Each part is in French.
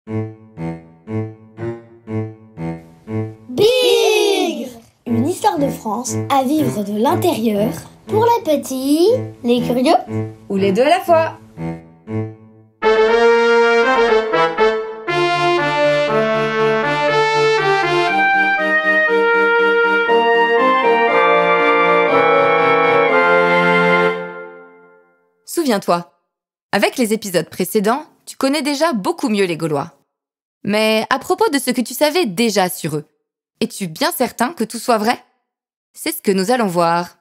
Bigre! Une histoire de France à vivre de l'intérieur pour les petits, les curieux ou les deux à la fois. Souviens-toi, avec les épisodes précédents, tu connais déjà beaucoup mieux les Gaulois. Mais à propos de ce que tu savais déjà sur eux, es-tu bien certain que tout soit vrai? C'est ce que nous allons voir.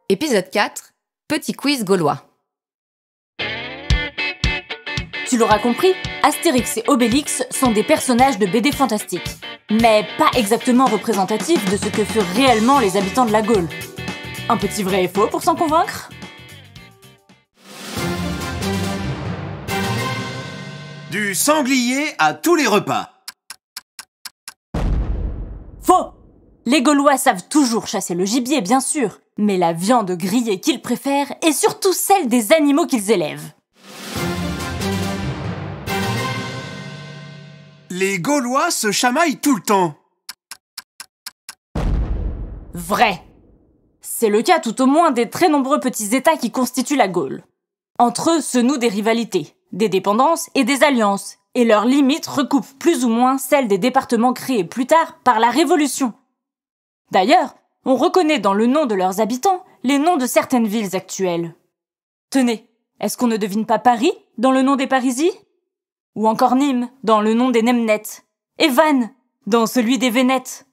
Épisode 4, petit quiz gaulois. Tu l'auras compris, Astérix et Obélix sont des personnages de BD fantastiques, mais pas exactement représentatifs de ce que furent réellement les habitants de la Gaule. Un petit vrai et faux pour s'en convaincre? Du sanglier à tous les repas. Faux! Les Gaulois savent toujours chasser le gibier, bien sûr, mais la viande grillée qu'ils préfèrent est surtout celle des animaux qu'ils élèvent. Les Gaulois se chamaillent tout le temps. Vrai! C'est le cas tout au moins des très nombreux petits États qui constituent la Gaule. Entre eux se nouent des rivalités, des dépendances et des alliances, et leurs limites recoupent plus ou moins celles des départements créés plus tard par la Révolution. D'ailleurs, on reconnaît dans le nom de leurs habitants les noms de certaines villes actuelles. Tenez, est-ce qu'on ne devine pas Paris dans le nom des Parisis? Ou encore Nîmes dans le nom des Nemnettes? Et Vannes dans celui des Vénètes?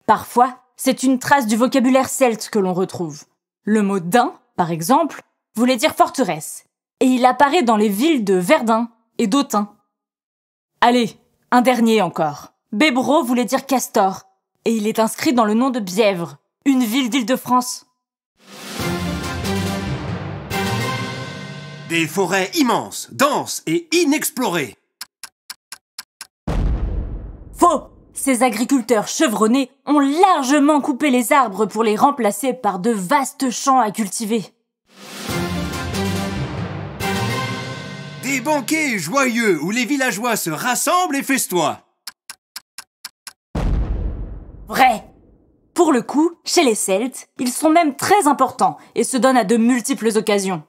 Parfois, c'est une trace du vocabulaire celte que l'on retrouve. Le mot « dain », par exemple, voulait dire forteresse, et il apparaît dans les villes de Verdun et d'Autun. Allez, un dernier encore. Bébro voulait dire castor, et il est inscrit dans le nom de Bièvre, une ville d'Île-de-France. Des forêts immenses, denses et inexplorées. Faux! Ces agriculteurs chevronnés ont largement coupé les arbres pour les remplacer par de vastes champs à cultiver. Des banquets joyeux où les villageois se rassemblent et festoient. Vrai! Pour le coup, chez les Celtes, ils sont même très importants et se donnent à de multiples occasions.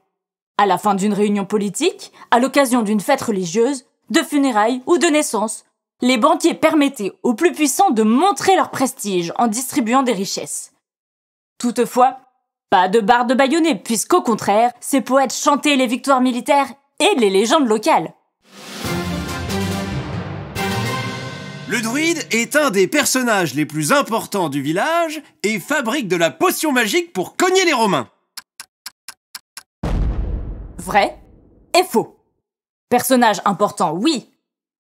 À la fin d'une réunion politique, à l'occasion d'une fête religieuse, de funérailles ou de naissance, les banquiers permettaient aux plus puissants de montrer leur prestige en distribuant des richesses. Toutefois, pas de barde bâillonnée, puisqu'au contraire, ces poètes chantaient les victoires militaires et les légendes locales. Le druide est un des personnages les plus importants du village et fabrique de la potion magique pour cogner les Romains. Vrai et faux. Personnage important, oui.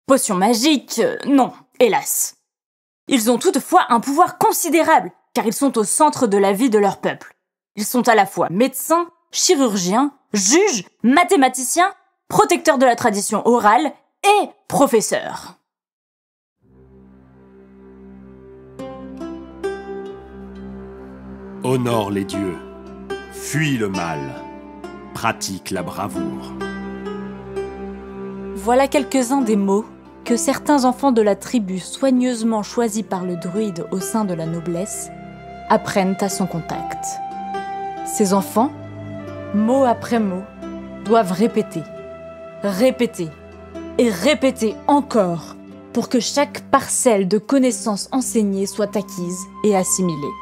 Potion magique, non, hélas. Ils ont toutefois un pouvoir considérable, car ils sont au centre de la vie de leur peuple. Ils sont à la fois médecins, chirurgiens, juges, mathématiciens, protecteurs de la tradition orale et professeurs. Honore les dieux, fuis le mal, pratique la bravoure. Voilà quelques-uns des mots que certains enfants de la tribu soigneusement choisis par le druide au sein de la noblesse apprennent à son contact. Ces enfants, mot après mot, doivent répéter, répéter et répéter encore pour que chaque parcelle de connaissances enseignées soit acquise et assimilée.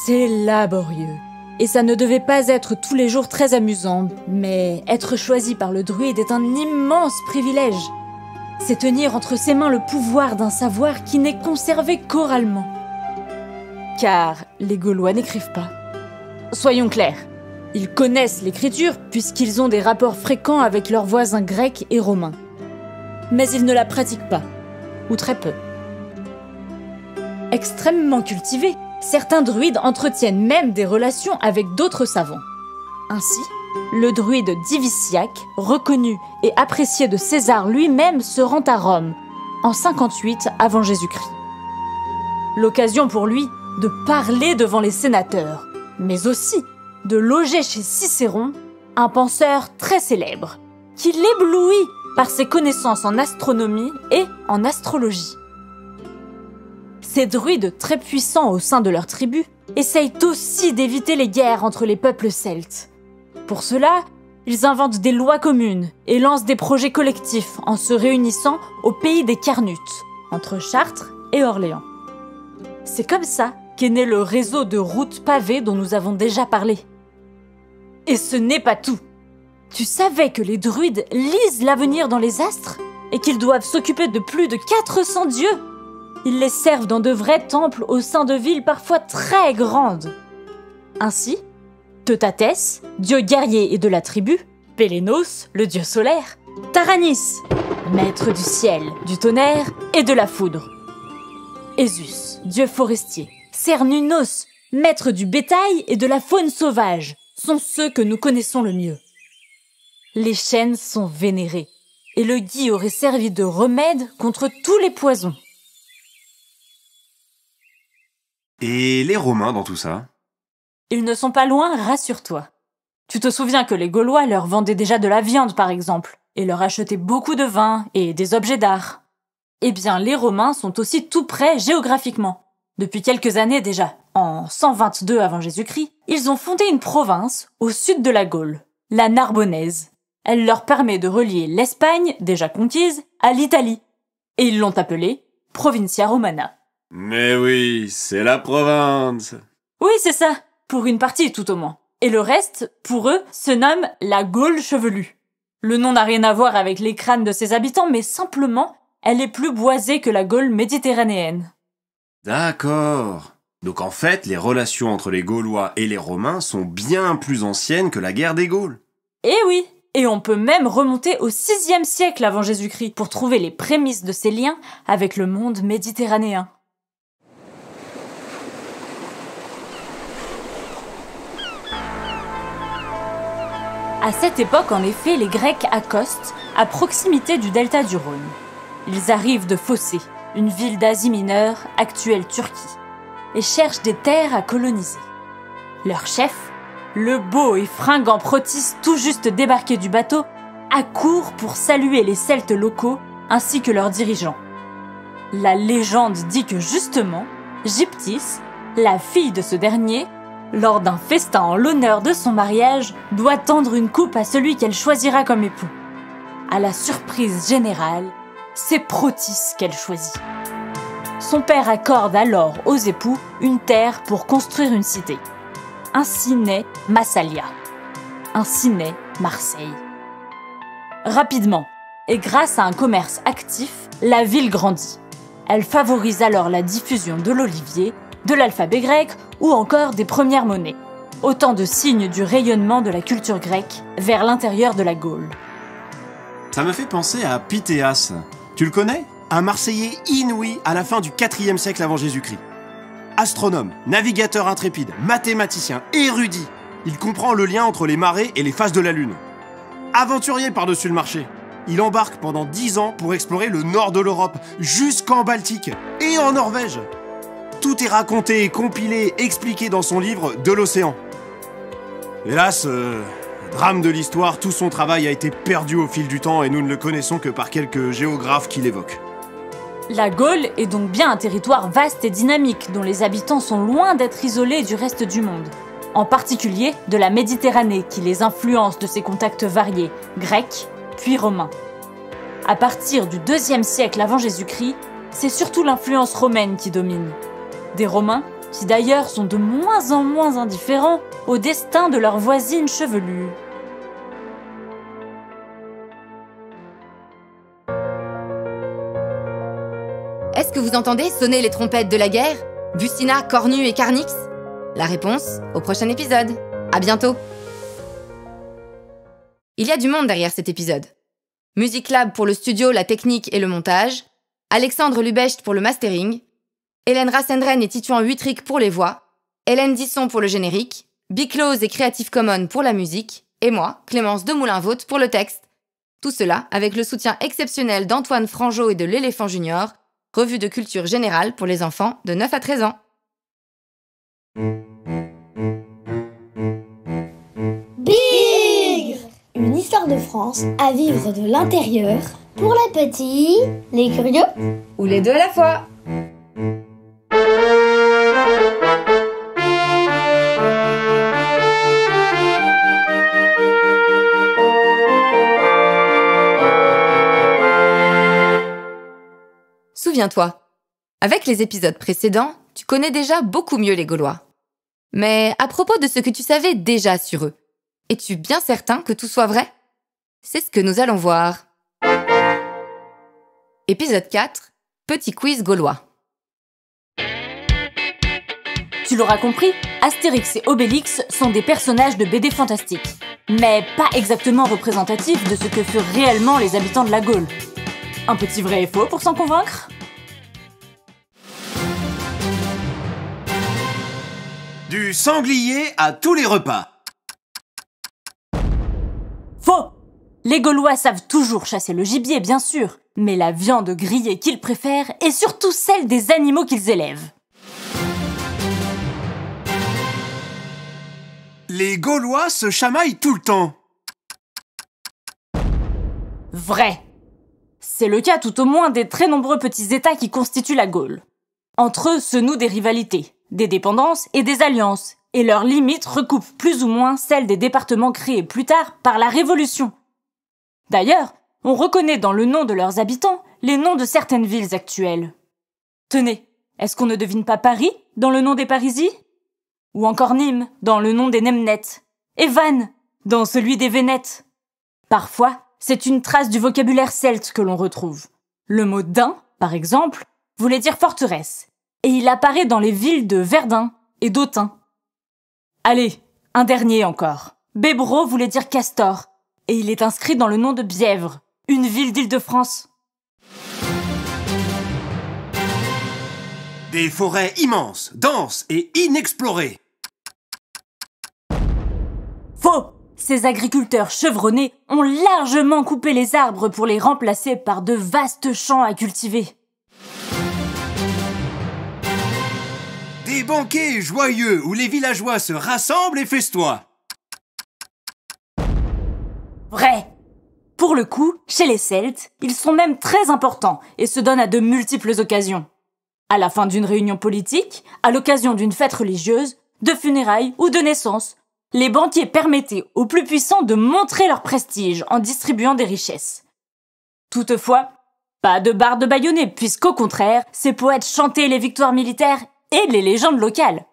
C'est laborieux. Et ça ne devait pas être tous les jours très amusant, mais être choisi par le druide est un immense privilège. C'est tenir entre ses mains le pouvoir d'un savoir qui n'est conservé qu'oralement. Car les Gaulois n'écrivent pas. Soyons clairs, ils connaissent l'écriture puisqu'ils ont des rapports fréquents avec leurs voisins grecs et romains. Mais ils ne la pratiquent pas, ou très peu. Extrêmement cultivés, certains druides entretiennent même des relations avec d'autres savants. Ainsi, le druide Diviciac, reconnu et apprécié de César lui-même, se rend à Rome, en 58 avant Jésus-Christ. L'occasion pour lui de parler devant les sénateurs, mais aussi de loger chez Cicéron, un penseur très célèbre, qui l'éblouit par ses connaissances en astronomie et en astrologie. Ces druides très puissants au sein de leur tribu essayent aussi d'éviter les guerres entre les peuples celtes. Pour cela, ils inventent des lois communes et lancent des projets collectifs en se réunissant au pays des Carnutes, entre Chartres et Orléans. C'est comme ça qu'est né le réseau de routes pavées dont nous avons déjà parlé. Et ce n'est pas tout. Tu savais que les druides lisent l'avenir dans les astres et qu'ils doivent s'occuper de plus de 400 dieux? Ils les servent dans de vrais temples au sein de villes parfois très grandes. Ainsi, Teutathès, dieu guerrier et de la tribu, Pélénos, le dieu solaire, Taranis, maître du ciel, du tonnerre et de la foudre, Ésus, dieu forestier, Cernunnos, maître du bétail et de la faune sauvage, sont ceux que nous connaissons le mieux. Les chênes sont vénérés, et le gui aurait servi de remède contre tous les poisons. Et les Romains dans tout ça? Ils ne sont pas loin, rassure-toi. Tu te souviens que les Gaulois leur vendaient déjà de la viande, par exemple, et leur achetaient beaucoup de vin et des objets d'art. Eh bien, les Romains sont aussi tout près géographiquement. Depuis quelques années déjà, en 122 avant Jésus-Christ, ils ont fondé une province au sud de la Gaule, la Narbonnaise. Elle leur permet de relier l'Espagne, déjà conquise, à l'Italie. Et ils l'ont appelée Provincia Romana. Mais oui, c'est la province. Oui, c'est ça, pour une partie tout au moins. Et le reste, pour eux, se nomme la Gaule chevelue. Le nom n'a rien à voir avec les crânes de ses habitants, mais simplement, elle est plus boisée que la Gaule méditerranéenne. D'accord. Donc en fait, les relations entre les Gaulois et les Romains sont bien plus anciennes que la guerre des Gaules. Eh oui, et on peut même remonter au 6e siècle avant Jésus-Christ pour trouver les prémices de ces liens avec le monde méditerranéen. À cette époque, en effet, les Grecs accostent à proximité du delta du Rhône. Ils arrivent de Phocée, une ville d'Asie mineure, actuelle Turquie, et cherchent des terres à coloniser. Leur chef, le beau et fringant Protis tout juste débarqué du bateau, accourt pour saluer les Celtes locaux ainsi que leurs dirigeants. La légende dit que justement, Gyptis, la fille de ce dernier, lors d'un festin en l'honneur de son mariage, doit tendre une coupe à celui qu'elle choisira comme époux. À la surprise générale, c'est Protis qu'elle choisit. Son père accorde alors aux époux une terre pour construire une cité. Ainsi naît Massalia. Ainsi naît Marseille. Rapidement, et grâce à un commerce actif, la ville grandit. Elle favorise alors la diffusion de l'olivier, de l'alphabet grec ou encore des premières monnaies. Autant de signes du rayonnement de la culture grecque vers l'intérieur de la Gaule. Ça me fait penser à Pythéas. Tu le connais? Un Marseillais inouï à la fin du 4e siècle avant Jésus-Christ. Astronome, navigateur intrépide, mathématicien, érudit. Il comprend le lien entre les marées et les phases de la Lune. Aventurier par-dessus le marché. Il embarque pendant 10 ans pour explorer le nord de l'Europe, jusqu'en Baltique et en Norvège. Tout est raconté, compilé, expliqué dans son livre « De l'océan ». Hélas, drame de l'histoire, tout son travail a été perdu au fil du temps et nous ne le connaissons que par quelques géographes qui l'évoquent. La Gaule est donc bien un territoire vaste et dynamique dont les habitants sont loin d'être isolés du reste du monde. En particulier de la Méditerranée qui les influence de ses contacts variés, grecs puis romains. À partir du 2e siècle avant Jésus-Christ, c'est surtout l'influence romaine qui domine. Des Romains qui d'ailleurs sont de moins en moins indifférents au destin de leur voisine chevelue. Est-ce que vous entendez sonner les trompettes de la guerre? Bucina, Cornu et Carnix? La réponse au prochain épisode. À bientôt. Il y a du monde derrière cet épisode. Music Lab pour le studio, la technique et le montage, Alexandre Lubecht pour le mastering, Hélène Rassendren et Tituan Huitric pour les voix, Hélène Disson pour le générique, Biclose et Creative Commons pour la musique, et moi, Clémence Demoulin-Vaught pour le texte. Tout cela avec le soutien exceptionnel d'Antoine Frangeau et de l'Éléphant Junior, revue de culture générale pour les enfants de 9 à 13 ans. Bigre! Une histoire de de France à vivre de l'intérieur pour les petits, les curieux Ou les deux à la fois. Souviens-toi, avec les épisodes précédents, tu connais déjà beaucoup mieux les Gaulois. Mais à propos de ce que tu savais déjà sur eux, es-tu bien certain que tout soit vrai? C'est ce que nous allons voir. Épisode 4, petit quiz gaulois. Tu l'auras compris, Astérix et Obélix sont des personnages de BD fantastiques, mais pas exactement représentatifs de ce que furent réellement les habitants de la Gaule. Un petit vrai et faux pour s'en convaincre? Du sanglier à tous les repas. Faux! Les Gaulois savent toujours chasser le gibier, bien sûr, mais la viande grillée qu'ils préfèrent est surtout celle des animaux qu'ils élèvent. Les Gaulois se chamaillent tout le temps. Vrai! C'est le cas tout au moins des très nombreux petits États qui constituent la Gaule. Entre eux se nouent des rivalités, des dépendances et des alliances, et leurs limites recoupent plus ou moins celles des départements créés plus tard par la Révolution. D'ailleurs, on reconnaît dans le nom de leurs habitants les noms de certaines villes actuelles. Tenez, est-ce qu'on ne devine pas Paris dans le nom des Parisis? Ou encore Nîmes dans le nom des Nemnettes? Et Vannes dans celui des Vénètes? Parfois, c'est une trace du vocabulaire celte que l'on retrouve. Le mot daim, par exemple, voulait dire forteresse, et il apparaît dans les villes de Verdun et d'Autun. Allez, un dernier encore. Bébro voulait dire castor, et il est inscrit dans le nom de Bièvre, une ville d'Île-de-France. Des forêts immenses, denses et inexplorées. Faux! Ces agriculteurs chevronnés ont largement coupé les arbres pour les remplacer par de vastes champs à cultiver. Des banquets joyeux où les villageois se rassemblent et festoient. Vrai! Pour le coup, chez les Celtes, ils sont même très importants et se donnent à de multiples occasions. À la fin d'une réunion politique, à l'occasion d'une fête religieuse, de funérailles ou de naissance, les banquiers permettaient aux plus puissants de montrer leur prestige en distribuant des richesses. Toutefois, pas de barde bâillonnée, puisqu'au contraire, ces poètes chantaient les victoires militaires et les légendes locales.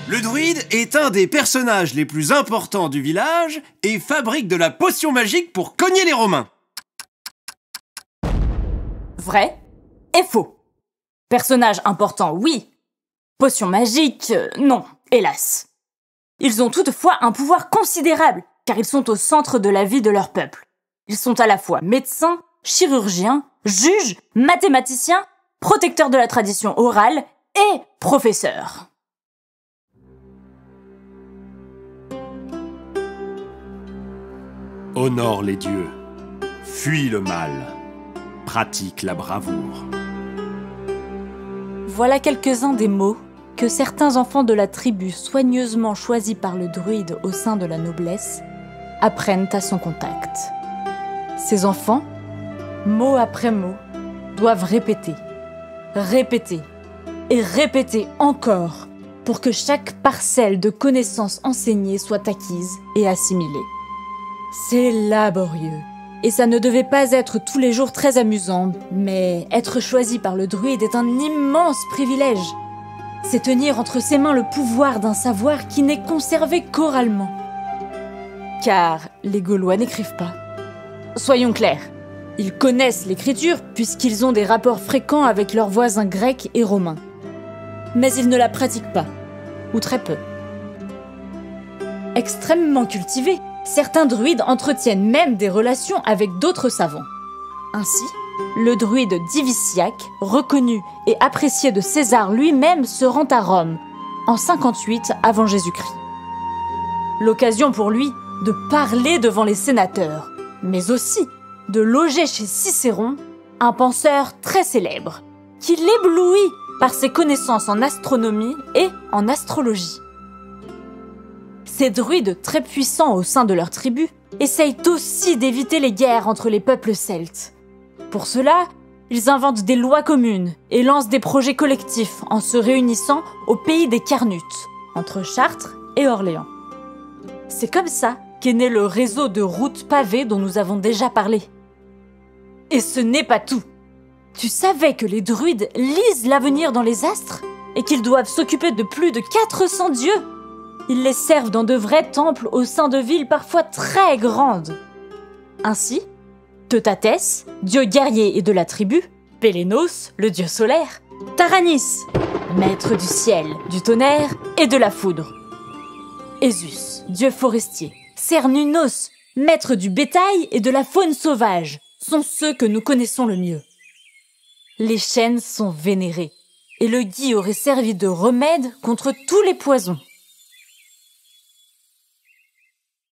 Le druide est un des personnages les plus importants du village et fabrique de la potion magique pour cogner les Romains. Vrai et faux. Personnage important, oui. Potion magique, non, hélas. Ils ont toutefois un pouvoir considérable, car ils sont au centre de la vie de leur peuple. Ils sont à la fois médecins, chirurgiens, juges, mathématiciens, protecteurs de la tradition orale et professeurs. Honore les dieux, fuis le mal, pratique la bravoure. Voilà quelques-uns des mots que certains enfants de la tribu soigneusement choisis par le druide au sein de la noblesse apprennent à son contact. Ces enfants, mot après mot, doivent répéter et répéter encore pour que chaque parcelle de connaissances enseignées soit acquise et assimilée. C'est laborieux. Et ça ne devait pas être tous les jours très amusant, mais être choisi par le druide est un immense privilège. C'est tenir entre ses mains le pouvoir d'un savoir qui n'est conservé qu'oralement. Car les Gaulois n'écrivent pas. Soyons clairs, ils connaissent l'écriture puisqu'ils ont des rapports fréquents avec leurs voisins grecs et romains. Mais ils ne la pratiquent pas, ou très peu. Extrêmement cultivés, certains druides entretiennent même des relations avec d'autres savants. Ainsi, le druide Diviciac, reconnu et apprécié de César lui-même, se rend à Rome, en 58 avant Jésus-Christ. L'occasion pour lui de parler devant les sénateurs, mais aussi de loger chez Cicéron, un penseur très célèbre, qui l'éblouit par ses connaissances en astronomie et en astrologie. Ces druides, très puissants au sein de leur tribu, essayent aussi d'éviter les guerres entre les peuples celtes. Pour cela, ils inventent des lois communes et lancent des projets collectifs en se réunissant au pays des Carnutes, entre Chartres et Orléans. C'est comme ça qu'est né le réseau de routes pavées dont nous avons déjà parlé. Et ce n'est pas tout. Tu savais que les druides lisent l'avenir dans les astres et qu'ils doivent s'occuper de plus de 400 dieux? Ils les servent dans de vrais temples au sein de villes parfois très grandes. Ainsi, Teutathès, dieu guerrier et de la tribu, Pélénos, le dieu solaire, Taranis, maître du ciel, du tonnerre et de la foudre, Ésus, dieu forestier, Cernunnos, maître du bétail et de la faune sauvage, sont ceux que nous connaissons le mieux. Les chênes sont vénérés, et le gui aurait servi de remède contre tous les poisons.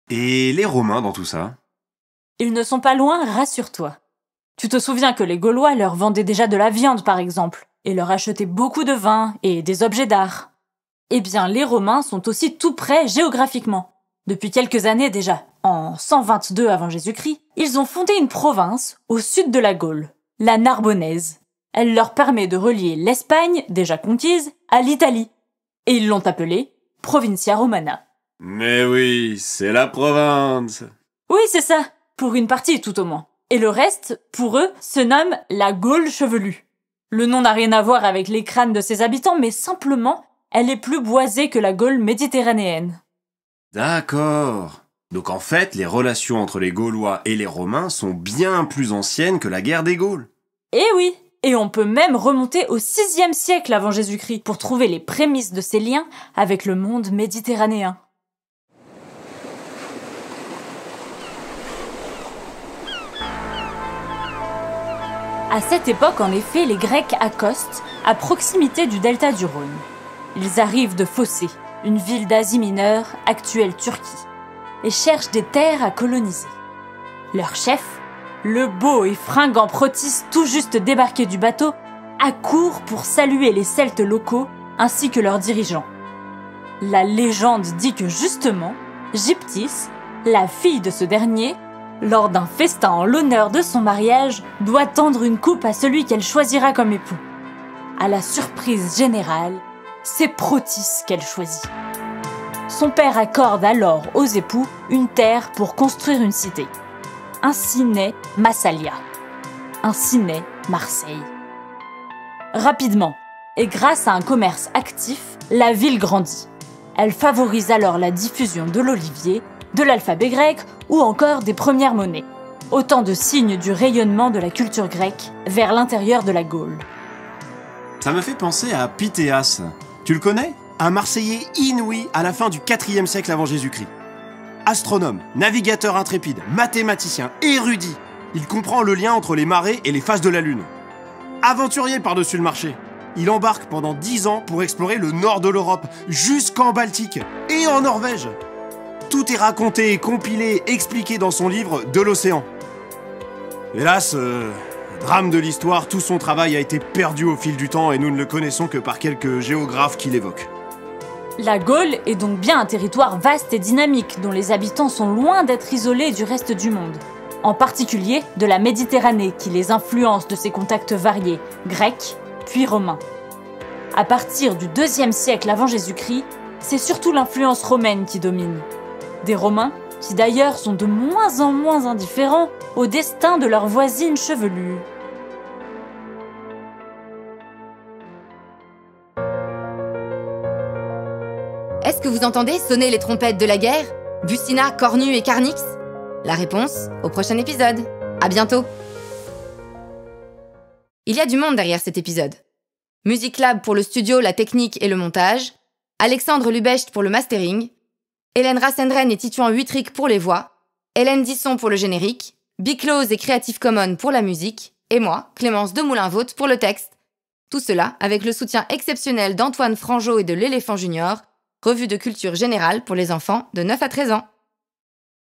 Et les Romains dans tout ça? Ils ne sont pas loin, rassure-toi. Tu te souviens que les Gaulois leur vendaient déjà de la viande, par exemple, et leur achetaient beaucoup de vin et des objets d'art. Eh bien, les Romains sont aussi tout près géographiquement. Depuis quelques années déjà, en 122 avant Jésus-Christ, ils ont fondé une province au sud de la Gaule, la Narbonnaise. Elle leur permet de relier l'Espagne, déjà conquise, à l'Italie. Et ils l'ont appelée Provincia Romana. Mais oui, c'est la province. Oui, c'est ça, pour une partie tout au moins. Et le reste, pour eux, se nomme la Gaule chevelue. Le nom n'a rien à voir avec les crânes de ses habitants, mais simplement, elle est plus boisée que la Gaule méditerranéenne. D'accord. Donc en fait, les relations entre les Gaulois et les Romains sont bien plus anciennes que la guerre des Gaules. Eh oui, et on peut même remonter au 6e siècle avant Jésus-Christ pour trouver les prémices de ces liens avec le monde méditerranéen. À cette époque, en effet, les Grecs accostent à proximité du delta du Rhône. Ils arrivent de Phocée, une ville d'Asie mineure, actuelle Turquie, et cherchent des terres à coloniser. Leur chef, le beau et fringant Protis tout juste débarqué du bateau, accourt pour saluer les Celtes locaux ainsi que leurs dirigeants. La légende dit que justement, Gyptis, la fille de ce dernier, lors d'un festin en l'honneur de son mariage, doit tendre une coupe à celui qu'elle choisira comme époux. À la surprise générale, c'est Protis qu'elle choisit. Son père accorde alors aux époux une terre pour construire une cité. Ainsi naît Massalia. Ainsi naît Marseille. Rapidement, et grâce à un commerce actif, la ville grandit. Elle favorise alors la diffusion de l'olivier, de l'alphabet grec ou encore des premières monnaies. Autant de signes du rayonnement de la culture grecque vers l'intérieur de la Gaule. Ça me fait penser à Pythéas. Tu le connais? Un Marseillais inouï à la fin du 4e siècle avant Jésus-Christ. Astronome, navigateur intrépide, mathématicien, érudit. Il comprend le lien entre les marées et les phases de la Lune. Aventurier par-dessus le marché. Il embarque pendant 10 ans pour explorer le nord de l'Europe, jusqu'en Baltique et en Norvège. Tout est raconté, compilé, expliqué dans son livre « De l'océan ». Hélas, drame de l'histoire, tout son travail a été perdu au fil du temps et nous ne le connaissons que par quelques géographes qui l'évoquent. La Gaule est donc bien un territoire vaste et dynamique dont les habitants sont loin d'être isolés du reste du monde. En particulier de la Méditerranée qui les influence de ses contacts variés, grecs puis romains. À partir du 2e siècle avant Jésus-Christ, c'est surtout l'influence romaine qui domine. Des Romains qui d'ailleurs sont de moins en moins indifférents au destin de leur voisine chevelue. Est-ce que vous entendez sonner les trompettes de la guerre? Bucina, Cornu et Carnix? La réponse au prochain épisode. À bientôt. Il y a du monde derrière cet épisode. Music Lab pour le studio, la technique et le montage, Alexandre Lubecht pour le mastering, Hélène Rassendren et Titouan Huitric pour les voix, Hélène Disson pour le générique, Biclose et Creative Commons pour la musique, et moi, Clémence Demoulin-Vaught pour le texte. Tout cela avec le soutien exceptionnel d'Antoine Frangeau et de l'Éléphant Junior, revue de culture générale pour les enfants de 9 à 13 ans.